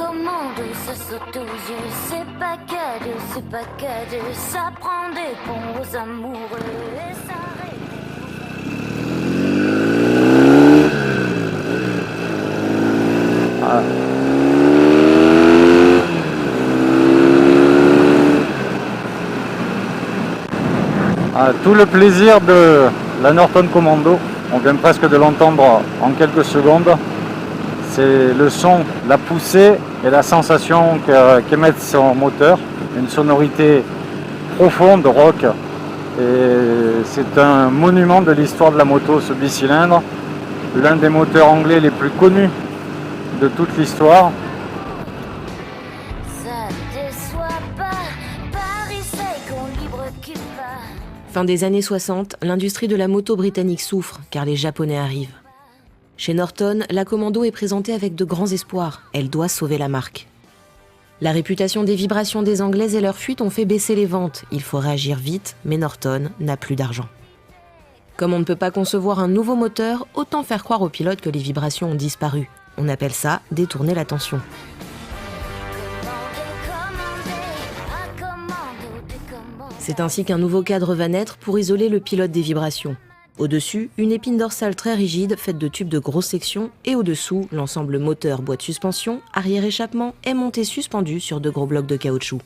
commando, ça saute aux yeux, c'est pas cadeau, ça prend des ponts aux amoureux et ça Tout le plaisir de la Norton Commando, on vient presque de l'entendre en quelques secondes. C'est le son, la poussée et la sensation qu'émet son moteur, une sonorité profonde, rock. Et c'est un monument de l'histoire de la moto, ce bicylindre, l'un des moteurs anglais les plus connus de toute l'histoire. Fin des années 60, l'industrie de la moto britannique souffre car les Japonais arrivent. Chez Norton, la Commando est présentée avec de grands espoirs. Elle doit sauver la marque. La réputation des vibrations des Anglaises et leur fuite ont fait baisser les ventes. Il faut réagir vite, mais Norton n'a plus d'argent. Comme on ne peut pas concevoir un nouveau moteur, autant faire croire aux pilotes que les vibrations ont disparu. On appelle ça détourner l'attention. C'est ainsi qu'un nouveau cadre va naître pour isoler le pilote des vibrations. Au-dessus, une épine dorsale très rigide faite de tubes de grosse section et au-dessous, l'ensemble moteur, boîte suspension, arrière-échappement est monté suspendu sur de gros blocs de caoutchouc.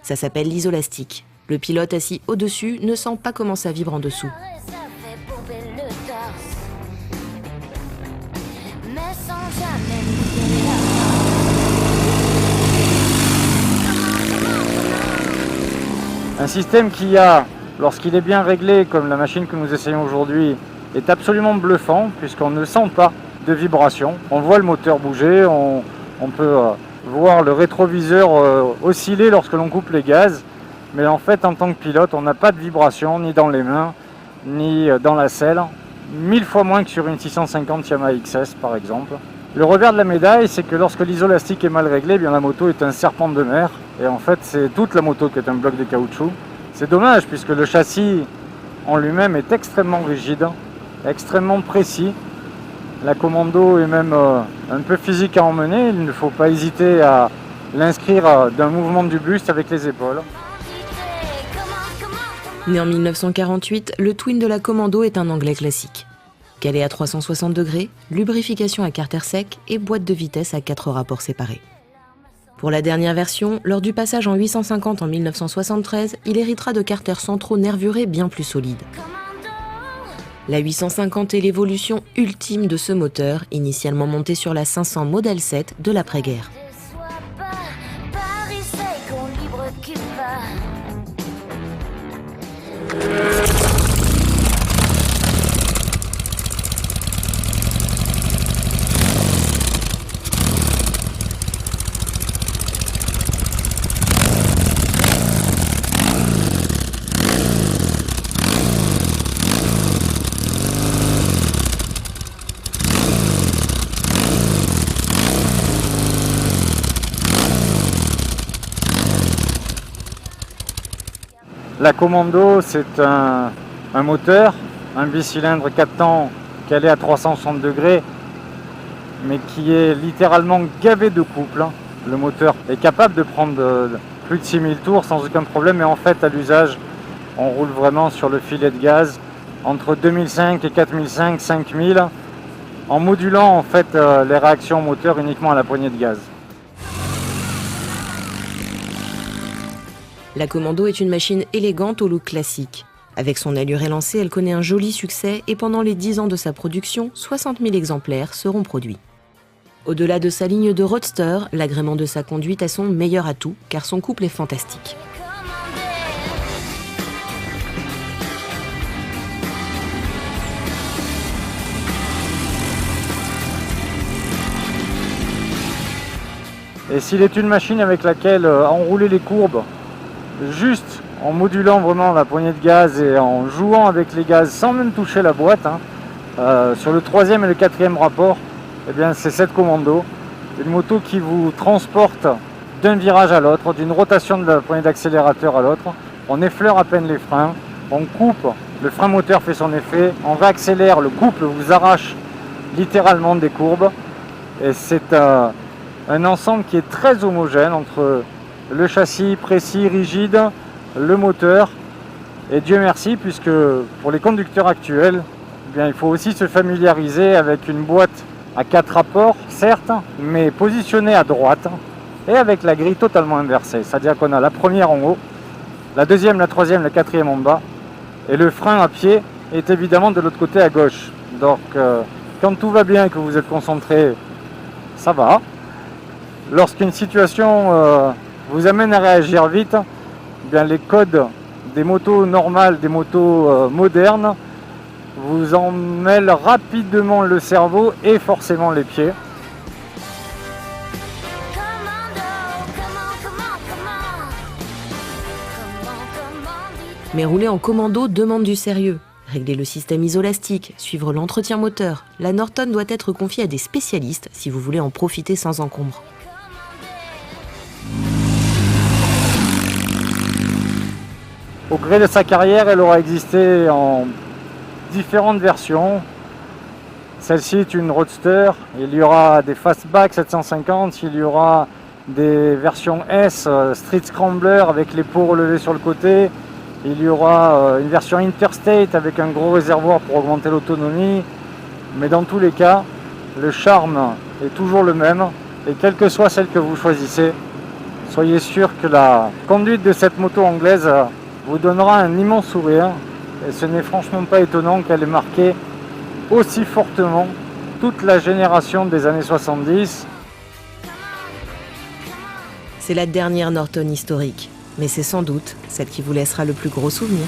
Ça s'appelle l'isolastique. Le pilote assis au-dessus ne sent pas comment ça vibre en dessous. Un système qui lorsqu'il est bien réglé, comme la machine que nous essayons aujourd'hui, est absolument bluffant, puisqu'on ne sent pas de vibration. On voit le moteur bouger, on peut voir le rétroviseur osciller lorsque l'on coupe les gaz, mais en fait, en tant que pilote, on n'a pas de vibration, ni dans les mains, ni dans la selle, 1000 fois moins que sur une 650 Yamaha XS, par exemple. Le revers de la médaille, c'est que lorsque l'isolastique est mal réglé, eh bien la moto est un serpent de mer. Et en fait, c'est toute la moto qui est un bloc de caoutchouc. C'est dommage, puisque le châssis en lui-même est extrêmement rigide, extrêmement précis. La Commando est même un peu physique à emmener. Il ne faut pas hésiter à l'inscrire d'un mouvement du buste avec les épaules. Né en 1948, le Twin de la Commando est un anglais classique. Calé à 360 degrés, lubrification à carter sec et boîte de vitesse à 4 rapports séparés. Pour la dernière version, lors du passage en 850 en 1973, il héritera de carters centraux nervurés bien plus solides. La 850 est l'évolution ultime de ce moteur, initialement monté sur la 500 Model 7 de l'après-guerre. La Commando, c'est un moteur, un bicylindre 4 temps calé à 360 degrés, mais qui est littéralement gavé de couple. Le moteur est capable de prendre plus de 6000 tours sans aucun problème, et en fait, à l'usage, on roule vraiment sur le filet de gaz entre 2005 et 4005, 5000, en modulant en fait les réactions moteur uniquement à la poignée de gaz. La Commando est une machine élégante au look classique. Avec son allure élancée, elle connaît un joli succès et pendant les 10 ans de sa production, 60 000 exemplaires seront produits. Au-delà de sa ligne de roadster, l'agrément de sa conduite a son meilleur atout, car son couple est fantastique. Et s'il est une machine avec laquelle enrouler les courbes, juste en modulant vraiment la poignée de gaz et en jouant avec les gaz sans même toucher la boîte, sur le 3e et le 4e rapport, eh bien c'est cette Commando, une moto qui vous transporte d'un virage à l'autre, d'une rotation de la poignée d'accélérateur à l'autre. On effleure à peine les freins, on coupe, le frein moteur fait son effet, on réaccélère, le couple vous arrache littéralement des courbes, et c'est un ensemble qui est très homogène entre le châssis précis, rigide, le moteur. Et Dieu merci, puisque pour les conducteurs actuels, eh bien, il faut aussi se familiariser avec une boîte à 4 rapports, certes, mais positionnée à droite et avec la grille totalement inversée. C'est-à-dire qu'on a la première en haut, la deuxième, la troisième, la quatrième en bas, et le frein à pied est évidemment de l'autre côté à gauche. Donc quand tout va bien et que vous êtes concentré, ça va. Lorsqu'une situation vous amène à réagir vite, eh bien, les codes des motos normales, des motos modernes, vous en mêlent rapidement le cerveau et forcément les pieds. Mais rouler en commando demande du sérieux. Régler le système isolastique, suivre l'entretien moteur, la Norton doit être confiée à des spécialistes si vous voulez en profiter sans encombre. Au gré de sa carrière, elle aura existé en différentes versions. Celle-ci est une Roadster. Il y aura des Fastback 750, il y aura des versions S, Street Scrambler avec les pots relevés sur le côté. Il y aura une version Interstate avec un gros réservoir pour augmenter l'autonomie. Mais dans tous les cas, le charme est toujours le même. Et quelle que soit celle que vous choisissez, soyez sûr que la conduite de cette moto anglaise vous donnera un immense sourire. Et ce n'est franchement pas étonnant qu'elle ait marqué aussi fortement toute la génération des années 70. C'est la dernière Norton historique, mais c'est sans doute celle qui vous laissera le plus gros souvenir.